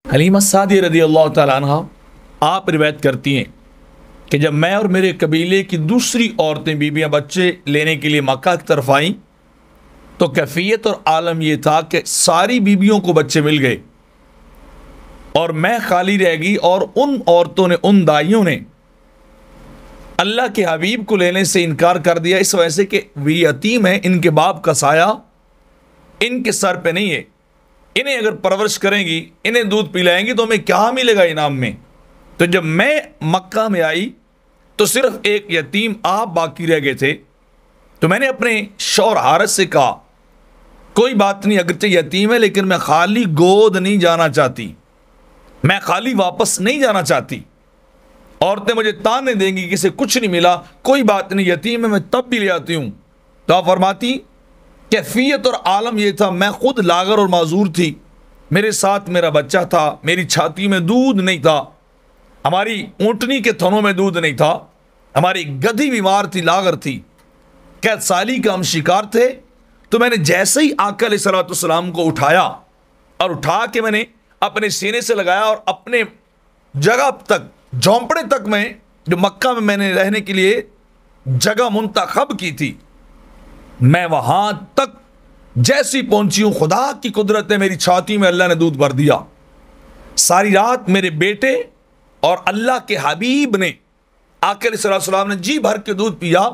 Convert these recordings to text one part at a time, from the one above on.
हलीमा सादी रज़ी अल्लाह तआला अन्हा आप रिवायत करती हैं कि जब मैं और मेरे कबीले की दूसरी औरतें बीबियाँ बच्चे लेने के लिए मक्का की तरफ आईं तो कैफियत और आलम यह था कि सारी बीबियों को बच्चे मिल गए और मैं खाली रह गई। और उन औरतों ने, उन दाइयों ने अल्लाह के हबीब को लेने से इनकार कर दिया इस वजह से कि वे यतीम हैं, इनके बाप का साया इनके सर पे नहीं है, इन्हें अगर परवरिश करेंगी, इन्हें दूध पिलाएंगी तो हमें क्या मिलेगा इनाम में। तो जब मैं मक्का में आई तो सिर्फ एक यतीम आप बाकी रह गए थे। तो मैंने अपने शौहर हारिस से कहा कोई बात नहीं, अगरचे यतीम है लेकिन मैं खाली गोद नहीं जाना चाहती, मैं खाली वापस नहीं जाना चाहती। औरतें मुझे ताने देंगी कि इसे कुछ नहीं मिला, कोई बात नहीं, यतीम है, मैं तब भी ले आती हूँ। तो आप फरमाती कैफियत और आलम यह था, मैं खुद लागर और माजूर थी, मेरे साथ मेरा बच्चा था, मेरी छाती में दूध नहीं था, हमारी ऊँटनी के थनों में दूध नहीं था, हमारी गधी बीमार थी, लागर थी, कैद साली का हम शिकार थे। तो मैंने जैसे ही आका अलैहिस्सलाम को उठाया और उठा के मैंने अपने सीने से लगाया और अपने जगह तक, झोंपड़े तक में, जो मक्का में मैंने रहने के लिए जगह मुंतखब की थी, मैं वहां तक जैसी पहुंची हूं, खुदा की कुदरत है, मेरी छाती में अल्लाह ने दूध भर दिया। सारी रात मेरे बेटे और अल्लाह के हबीब ने, आका अलैहिस्सलाम ने जी भर के दूध पिया।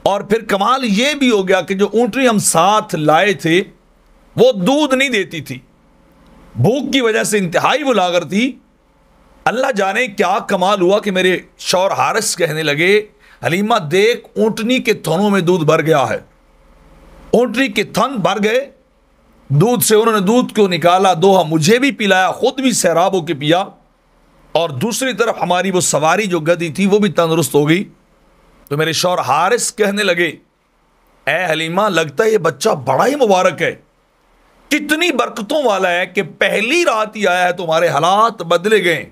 और फिर कमाल यह भी हो गया कि जो ऊँटनी हम साथ लाए थे वो दूध नहीं देती थी, भूख की वजह से इंतहाई वो लागर थी। अल्लाह जाने क्या कमाल हुआ कि मेरे शौहर हारिस कहने लगे हलीमा देख, ऊँटनी के थनों में दूध भर गया है। ऊँटनी के थन भर गए दूध से, उन्होंने दूध को निकाला, दोहा मुझे भी पिलाया, खुद भी सैराब होकर पिया। और दूसरी तरफ हमारी वो सवारी जो गधी थी वो भी तंदुरुस्त हो गई। तो मेरे शौहर हारिस कहने लगे ए हलीमा, लगता है ये बच्चा बड़ा ही मुबारक है, कितनी बरकतों वाला है कि पहली रात ही आया है तो हमारे हालात बदले गए,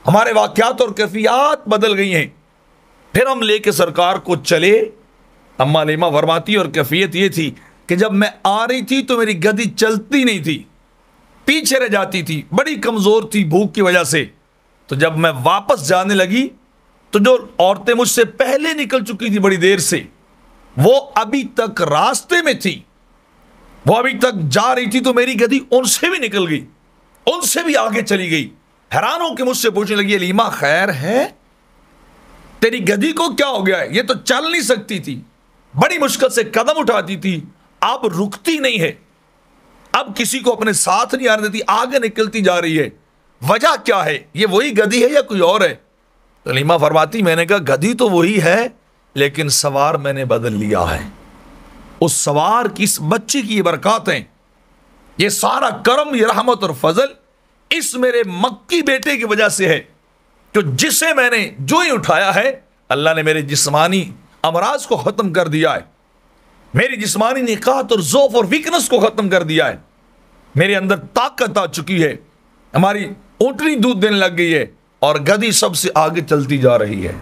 हमारे वाक़यात और कैफियत बदल गई हैं। फिर हम लेके सरकार को चले। अम्मा हलीमा फरमाती और कैफियत ये थी कि जब मैं आ रही थी तो मेरी गधी चलती नहीं थी, पीछे रह जाती थी, बड़ी कमज़ोर थी भूख की वजह से। तो जब मैं वापस जाने लगी तो जो औरतें मुझसे पहले निकल चुकी थी बड़ी देर से, वो अभी तक रास्ते में थी, वो अभी तक जा रही थी, तो मेरी गधी उनसे भी निकल गई, उनसे भी आगे चली गई। हैरान होकर मुझसे पूछने लगी हलीमा खैर है, तेरी गधी को क्या हो गया है, ये तो चल नहीं सकती थी, बड़ी मुश्किल से कदम उठाती थी, अब रुकती नहीं है, अब किसी को अपने साथ नहीं आने देती, आगे निकलती जा रही है, वजह क्या है, ये वही गधी है या कोई और है। तो हलीमा फरमाती मैंने कहा गधी तो वही है लेकिन सवार मैंने बदल लिया है। उस सवार की, इस बच्चे की ये बरकतें, ये सारा करम, ये रहमत और फजल इस मेरे मक्की बेटे की वजह से है, तो जिसे मैंने जो ही उठाया है अल्लाह ने मेरे जिस्मानी अमराज को ख़त्म कर दिया है, मेरी जिस्मानी निकात और ज़ौफ़ और वीकनेस को ख़त्म कर दिया है, मेरे अंदर ताकत आ चुकी है, हमारी ऊँटनी दूध देने लग गई है और गधी सबसे आगे चलती जा रही है।